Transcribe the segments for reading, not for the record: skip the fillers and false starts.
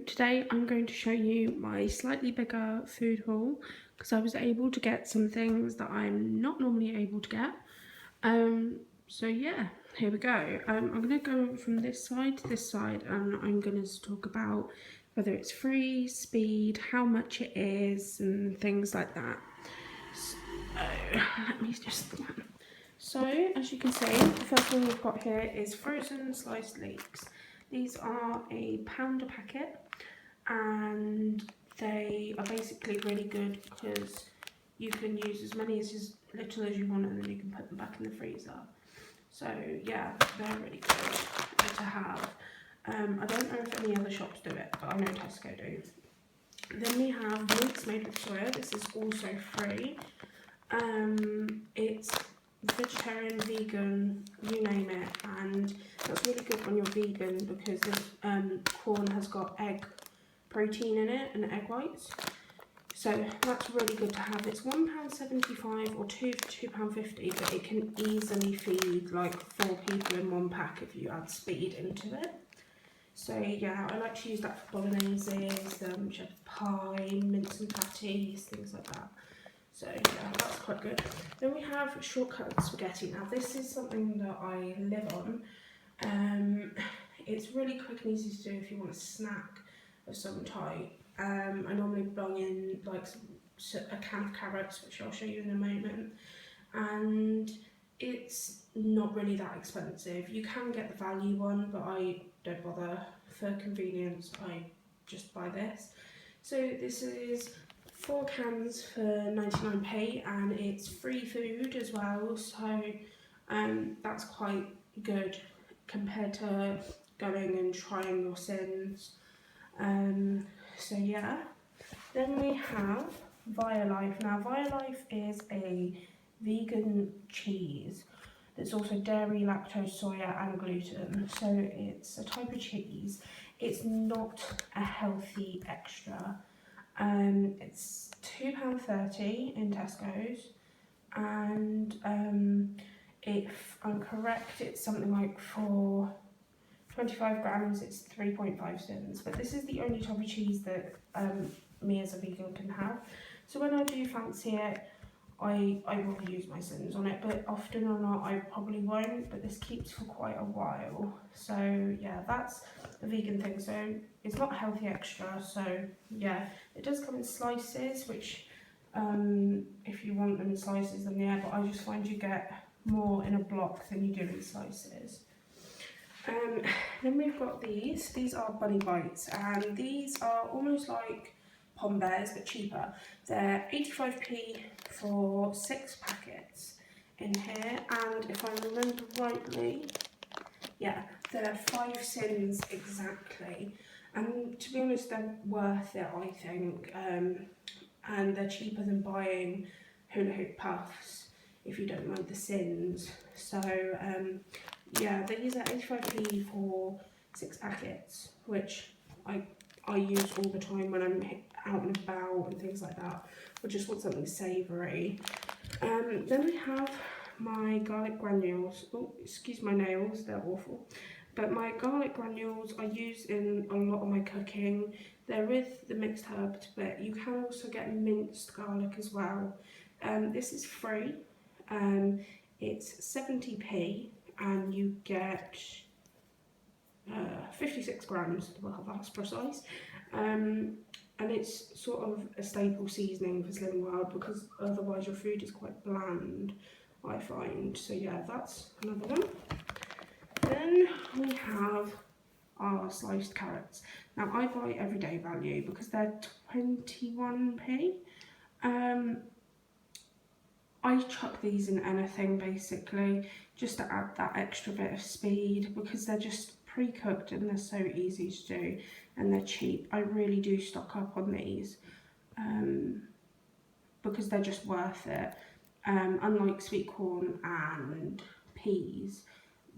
today I'm going to show you my slightly bigger food haul because I was able to get some things that I'm not normally able to get. So yeah, here we go. I'm going to go from this side to this side, and I'm going to talk about whether it's free, speed, how much it is, and things like that. So let me just scan. So as you can see, the first thing we've got here is frozen sliced leeks. These are £1 a packet, and they are basically really good because you can use as many as little as you want, and then you can put them back in the freezer. So yeah, they're really good to have. I don't know if any other shops do it, but I know Tesco do. Then we have mince made with soya. This is also free. It's vegetarian, vegan, you name it, and that's really good when you're vegan because this corn has got egg protein in it and egg whites, so that's really good to have. It's £1.75 or two for £2.50, but it can easily feed like 4 people in one pack if you add speed into it. So yeah, I like to use that for bolognese, shepherd pie, mince and patties, things like that. So yeah, that's quite good. Then we have shortcut spaghetti. Now this is something that I live on. It's really quick and easy to do if you want a snack of some type. I normally bung in like a can of carrots, which I'll show you in a moment. And it's not really that expensive. You can get the value one, but I don't bother. For convenience, I just buy this. So this is 4 cans for 99p, and it's free food as well, so that's quite good compared to going and trying your sins. So yeah, then we have Violife. Now Violife is a vegan cheese that's also dairy, lactose, soya and gluten, so it's a type of cheese. It's not a healthy extra. It's £2.30 in Tesco's, and if I'm correct, it's something like for 25 grams it's 3.5 cents. But this is the only type of cheese that me as a vegan can have. So when I do fancy it, I will use my sins on it, but often or not I probably won't, but this keeps for quite a while. So yeah, that's a vegan thing. So it's not a healthy extra, so yeah, it does come in slices, which if you want them in slices, then yeah, but I just find you get more in a block than you do in slices. Then we've got these are bunny bites, and these are almost like Pom Bears but cheaper. They're 85p for 6 packets in here, and if I remember rightly, yeah, they're 5 cents exactly. And to be honest, they're worth it, I think, and they're cheaper than buying hula hoop puffs if you don't mind the sins. So yeah, these are 85p for 6 packets, which I use all the time when I'm out and about and things like that. I just want something savoury. Then we have my garlic granules. Oh, excuse my nails, they're awful. But my garlic granules I use in a lot of my cooking. They're with the mixed herbs, but you can also get minced garlic as well. This is free. It's 70p, and you get 56 grams, well that's precise, and it's sort of a staple seasoning for Slimming World because otherwise your food is quite bland, I find. So yeah, that's another one. Then we have our sliced carrots. Now I buy everyday value because they're 21p. I chuck these in anything basically, just to add that extra bit of speed, because they're just pre-cooked and they're so easy to do and they're cheap. I really do stock up on these because they're just worth it. Unlike sweet corn and peas,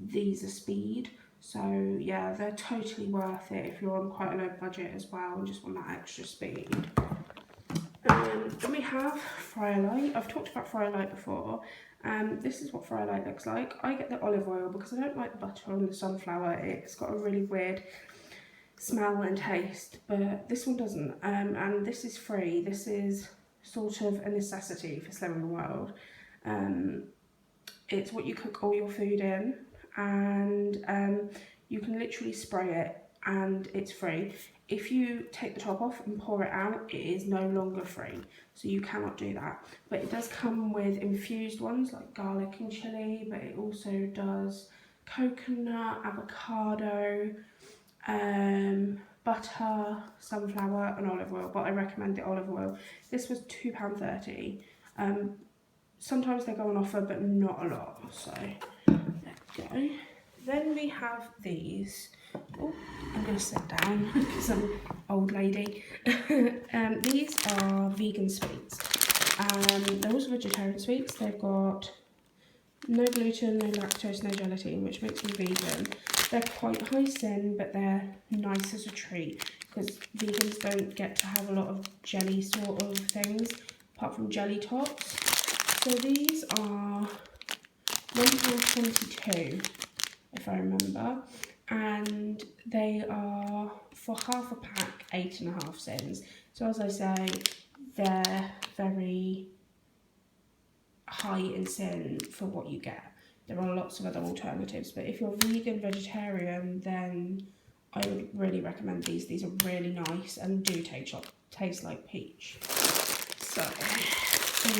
these are speed. So yeah, they're totally worth it if you're on quite a low budget as well and just want that extra speed. Then we have Friolight. I've talked about Friolight before. This is what Friolight looks like. I get the olive oil because I don't like the butter on the sunflower. It's got a really weird smell and taste, but this one doesn't. And this is free. This is sort of a necessity for Slimming World. It's what you cook all your food in, and you can literally spray it and it's free. If you take the top off and pour it out, it is no longer free, so you cannot do that. But it does come with infused ones like garlic and chili, but it also does coconut, avocado, butter, sunflower and olive oil, but I recommend the olive oil. This was £2.30. Sometimes they go on offer, but not a lot, so there we go. Then we have these. Oh, I'm going to sit down because I'm an old lady. These are vegan sweets. They're also vegetarian sweets. They've got no gluten, no lactose, no gelatin, which makes them vegan. They're quite high sin, but they're nice as a treat because vegans don't get to have a lot of jelly sort of things, apart from jelly tots. So these are £1.22, if I remember, and they are, for half a pack, 8.5 cents. So as I say, they're very high in sin for what you get. There are lots of other alternatives, but if you're vegan, vegetarian, then I would really recommend these. These are really nice and do taste like peach. So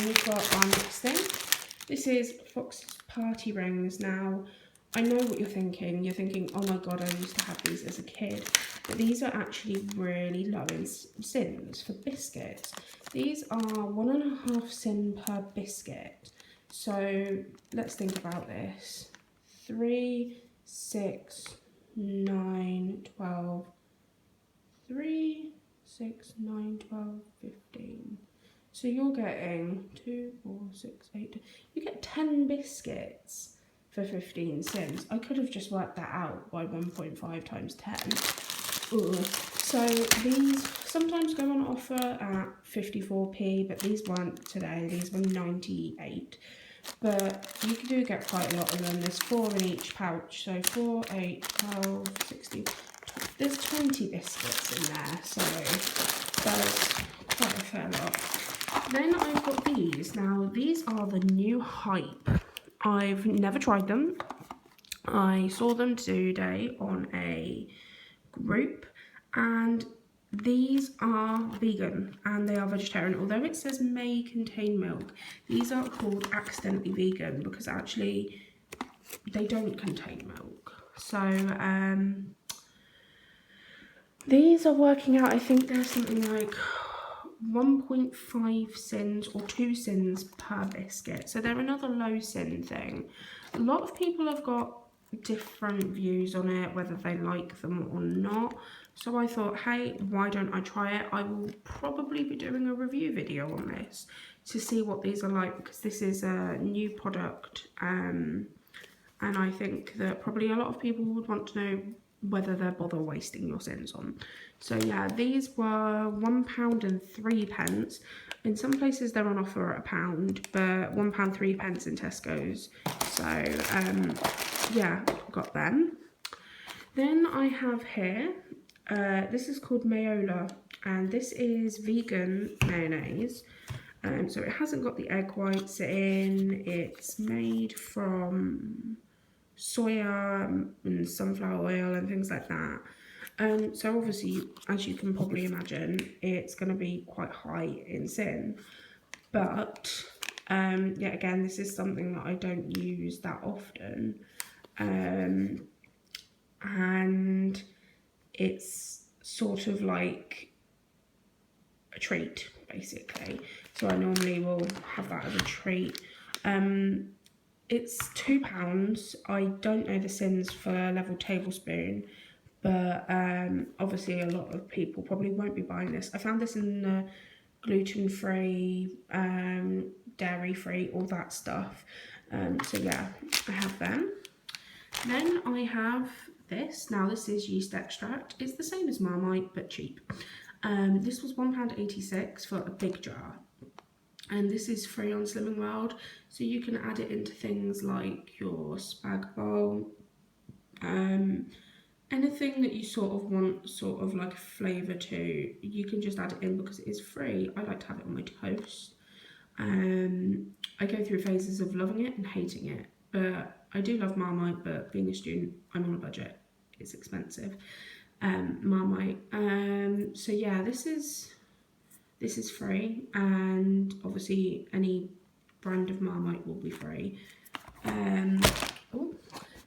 we've got our next thing. This is Fox's Party Rings. Now, I know what you're thinking. You're thinking, oh my god, I used to have these as a kid. But these are actually really low in sins for biscuits. These are 1.5 sin per biscuit. So let's think about this. 3, 6, 9, 12. 3, 6, 9, 12, 15. So you're getting 2, 4, 6, 8. You get 10 biscuits for 15 cents. I could have just worked that out by 1.5 times 10. Ugh. So these sometimes go on offer at 54p, but these weren't today. These were 98. But you do get quite a lot of them. There's 4 in each pouch. So 4, 8, 12, 16. There's 20 biscuits in there. So there's quite a fair lot. Then I've got these. Now, these are the new hype. I've never tried them. I saw them today on a group, and these are vegan and they are vegetarian. Although it says may contain milk, these are called accidentally vegan because actually they don't contain milk. So these are working out, I think there's something like 1.5 sins or 2 sins per biscuit. So they're another low sin thing. A lot of people have got different views on it, whether they like them or not. So I thought, hey, why don't I try it? I will probably be doing a review video on this to see what these are like, because this is a new product, and I think that probably a lot of people would want to know whether they're bother wasting your sins on. So yeah, these were £1.03. In some places they're on offer at £1, but £1.03 in Tesco's. So yeah, got them. Then I have here, this is called Mayola, and this is vegan mayonnaise. So it hasn't got the egg whites in. It's made from soya and sunflower oil and things like that. So obviously, as you can probably imagine, it's going to be quite high in sin. But yeah, again, this is something that I don't use that often. And it's sort of like a treat, basically. So I normally will have that as a treat. It's £2. I don't know the sins for level tablespoon, but obviously a lot of people probably won't be buying this. I found this in the gluten-free, dairy-free, all that stuff. So yeah, I have them. Then I have this. Now this is yeast extract. It's the same as Marmite, but cheap. This was £1.86 for a big jar. And this is free on Slimming World, so you can add it into things like your spag bowl, Anything that you sort of want sort of like a flavour to, you can just add it in because it is free. I like to have it on my toast. I go through phases of loving it and hating it, but I do love Marmite, but being a student, I'm on a budget. It's expensive. Marmite. So yeah, this is free, and obviously any brand of Marmite will be free.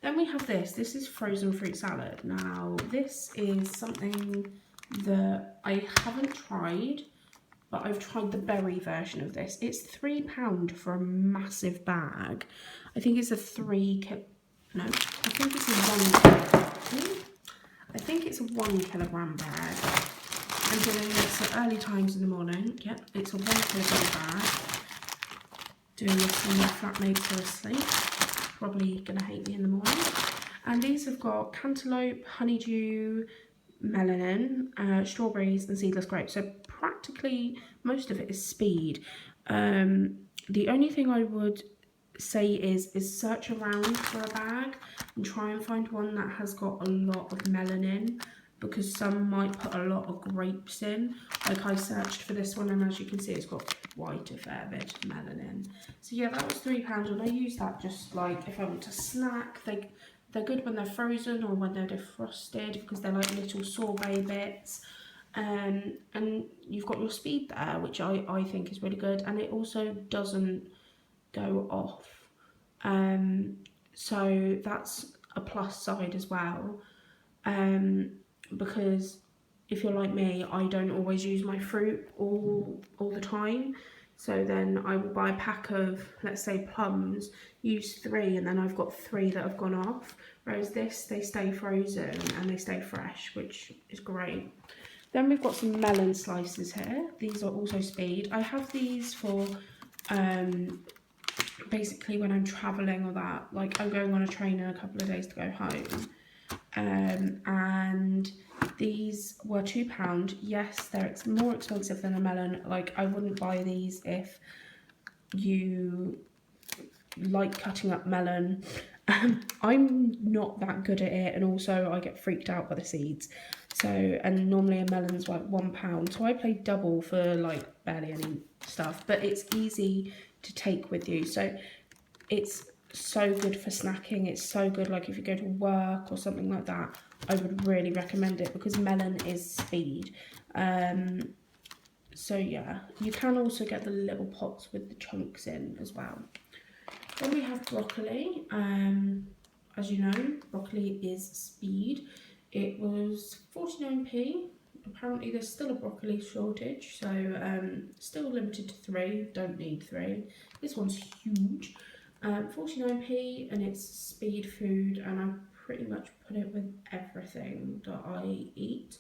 Then we have this. This is frozen fruit salad. Now, this is something that I haven't tried, but I've tried the berry version of this. It's £3 for a massive bag. I think it's a no, I think it's a 1 kilogram bag. I'm doing this at early times in the morning. Yep, it's a 1 kilogram bag. Doing this when my flatmates are asleep. Probably gonna hate me in the morning. And these have got cantaloupe, honeydew, melanin, strawberries and seedless grapes. So practically most of it is speed. The only thing I would say is search around for a bag and try and find one that has got a lot of melanin, because some might put a lot of grapes in. Like I searched for this one, and as you can see, it's got quite a fair bit of melanin. So yeah, that was £3, and I use that just like if I want to snack. They're good when they're frozen or when they're defrosted, because they're like little sorbet bits. And you've got your speed there, which I think is really good, and it also doesn't go off. So that's a plus side as well. Because if you're like me, I don't always use my fruit all the time. So then I will buy a pack of, let's say, plums, use 3, and then I've got 3 that have gone off. Whereas this, they stay frozen and they stay fresh, which is great. Then we've got some melon slices here. These are also speed. I have these for basically when I'm traveling or that, like I'm going on a train in a couple of days to go home. And these were £2. Yes, they're more expensive than a melon. Like, I wouldn't buy these if you like cutting up melon. I'm not that good at it, and also I get freaked out by the seeds. So, and normally a melon's like £1, so I play double for like barely any stuff, but it's easy to take with you. So it's so good for snacking. It's so good, like if you go to work or something like that, I would really recommend it because melon is speed. So yeah, you can also get the little pots with the chunks in as well. Then we have broccoli. As you know, broccoli is speed. It was 49p. Apparently there's still a broccoli shortage, so still limited to 3, don't need 3. This one's huge. 49p, and it's speed food, and I pretty much put it with everything that I eat.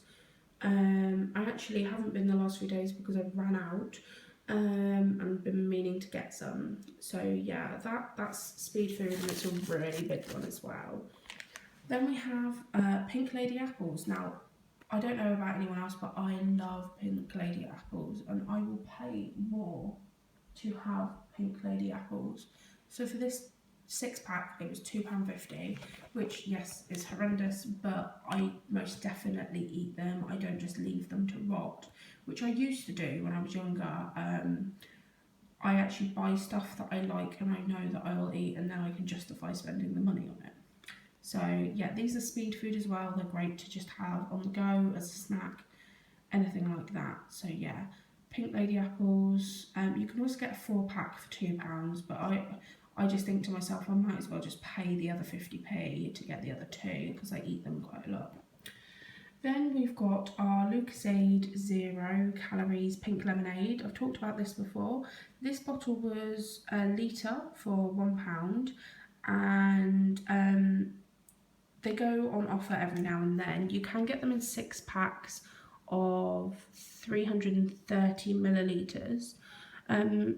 I actually haven't been the last few days because I ran out, and been meaning to get some. So yeah, that's speed food, and it's a really big one as well. Then we have pink lady apples. Now, I don't know about anyone else, but I love pink lady apples, and I will pay more to have pink lady apples. So for this 6-pack, it was £2.50, which, yes, is horrendous, but I most definitely eat them. I don't just leave them to rot, which I used to do when I was younger. I actually buy stuff that I like and I know that I will eat, and then I can justify spending the money on it. So yeah, these are speed food as well. They're great to just have on the go as a snack, anything like that. So yeah, pink lady apples. You can also get a 4-pack for £2, but I just think to myself, I might as well just pay the other 50p to get the other 2 because I eat them quite a lot. Then we've got our Lucozade 0 calories pink lemonade. I've talked about this before. This bottle was a litre for £1, and they go on offer every now and then. You can get them in 6 packs of 330 millilitres.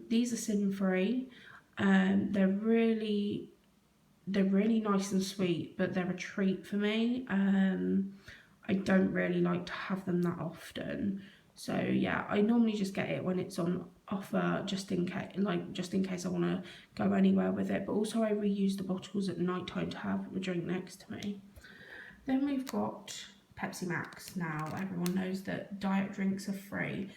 These are sin-free. They're really nice and sweet, but they're a treat for me. I don't really like to have them that often. So yeah, I normally just get it when it's on offer, just in case I want to go anywhere with it. But also I reuse the bottles at night time to have a drink next to me. Then we've got Pepsi Max. Now everyone knows that diet drinks are free.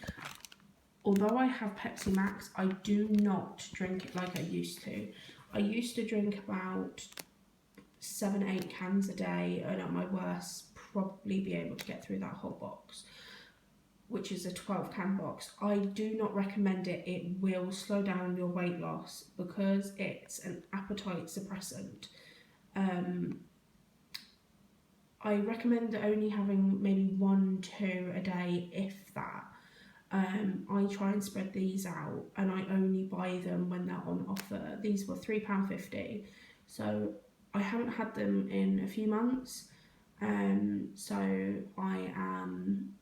Although I have Pepsi Max, I do not drink it like I used to. I used to drink about 7-8 cans a day, and at my worst probably be able to get through that whole box, which is a 12-can box. I do not recommend it. It will slow down your weight loss because it's an appetite suppressant. I recommend only having maybe 1-2 a day, if that. I try and spread these out, and I only buy them when they're on offer. These were £3.50, so I haven't had them in a few months. So I am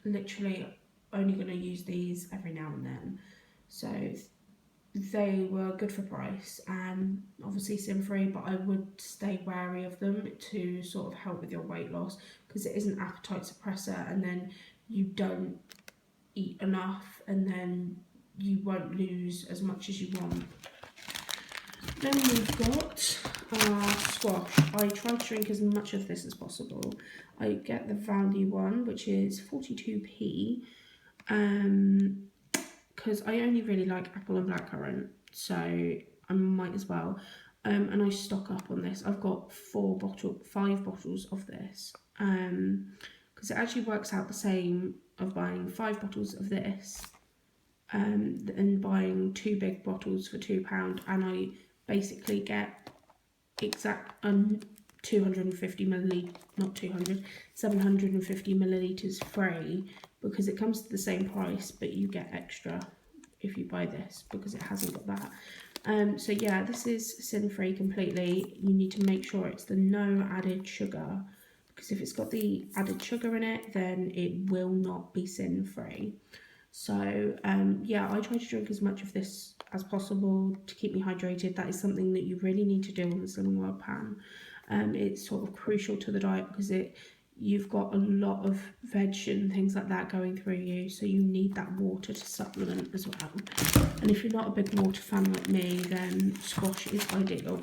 literally only going to use these every now and then. So they were good for price and obviously sin free, but I would stay wary of them to sort of help with your weight loss, because it is an appetite suppressor, and then you don't eat enough and then you won't lose as much as you want. Then we've got squash. I try to drink as much of this as possible. I get the value one, which is 42p, because I only really like apple and blackcurrant, so I might as well. And I stock up on this. I've got 5 bottles of this, because it actually works out the same of buying 5 bottles of this and buying 2 big bottles for £2, and I basically get exact 250 millilitres, not 200, 750 millilitres free, because it comes to the same price, but you get extra if you buy this because it hasn't got that. So yeah, this is sin free completely. You need to make sure it's the no added sugar, because if it's got the added sugar in it, then it will not be sin free. So yeah, I try to drink as much of this as possible to keep me hydrated. That is something that you really need to do on the Slimming World Pan. It's sort of crucial to the diet because you've got a lot of veg and things like that going through you, so you need that water to supplement as well. And if you're not a big water fan like me, then squash is ideal.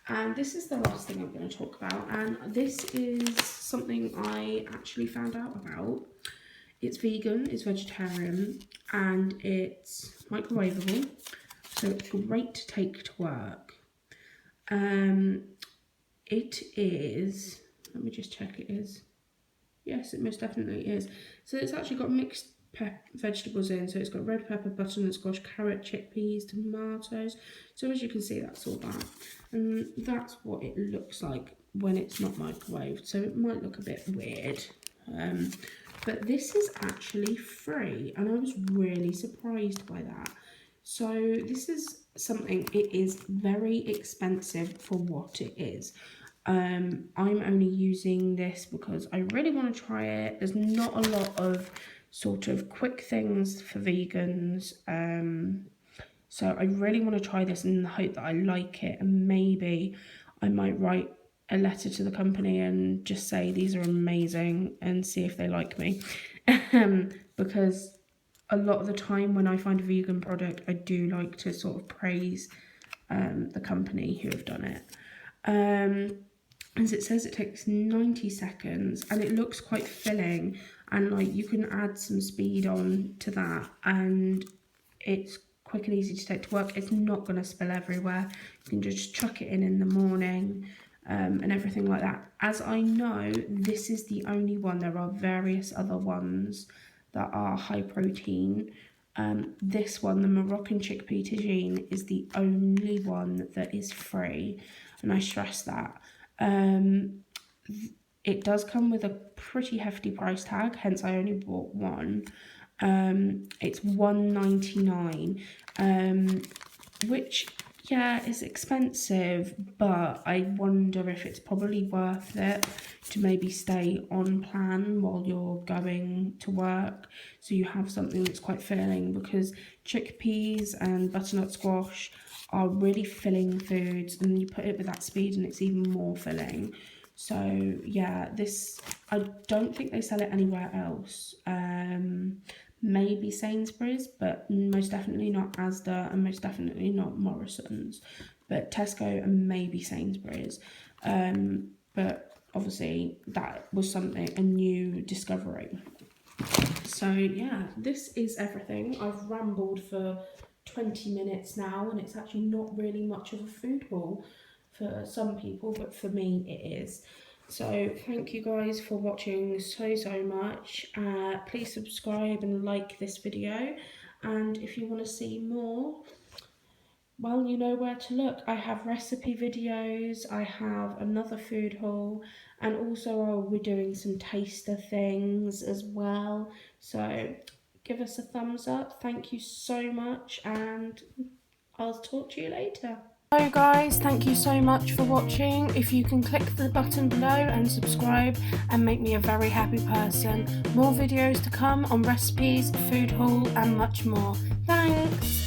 And this is the last thing I'm going to talk about, and this is something I actually found out about. It's vegan, it's vegetarian, and it's microwavable, so it's great to take to work. It is, let me just check it is. Yes, it most definitely is. So it's actually got mixed vegetables in, so it's got red pepper, butternut squash, carrot, chickpeas, tomatoes. So as you can see, that's all that. And that's what it looks like when it's not microwaved. So it might look a bit weird. But this is actually free, and I was really surprised by that. So this is something, it is very expensive for what it is. I'm only using this because I really want to try it. There's not a lot of sort of quick things for vegans. So I really want to try this in the hope that I like it, and maybe I might write a letter to the company and just say these are amazing and see if they like me. Because a lot of the time when I find a vegan product, I do like to sort of praise the company who have done it. As it says, it takes 90 seconds and it looks quite filling, and like you can add some speed on to that and it's quick and easy to take to work. It's not going to spill everywhere. You can just chuck it in the morning and everything like that. As I know, this is the only one. There are various other ones that are high protein. This one, the Moroccan chickpea tagine, is the only one that is free, and I stress that. It does come with a pretty hefty price tag, hence I only bought one. It's $1.99, which, yeah, is expensive, but I wonder if it's probably worth it to maybe stay on plan while you're going to work, so you have something that's quite filling, because chickpeas and butternut squash are really filling foods, and you put it with that speed and it's even more filling. So yeah, this, I don't think they sell it anywhere else. Maybe Sainsbury's, but most definitely not Asda, and most definitely not Morrison's, but Tesco and maybe Sainsbury's. But obviously that was a new discovery. So yeah, this is everything. I've rambled for 20 minutes now, and it's actually not really much of a food haul for some people, but for me it is. So thank you guys for watching so much. Please subscribe and like this video, and if you want to see more, well, you know where to look. I have recipe videos, I have another food haul, and also I'll be doing some taster things as well. So give us a thumbs up. Thank you so much, and I'll talk to you later. So guys, thank you so much for watching. If you can click the button below and subscribe and make me a very happy person. More videos to come on recipes, food haul and much more. Thanks!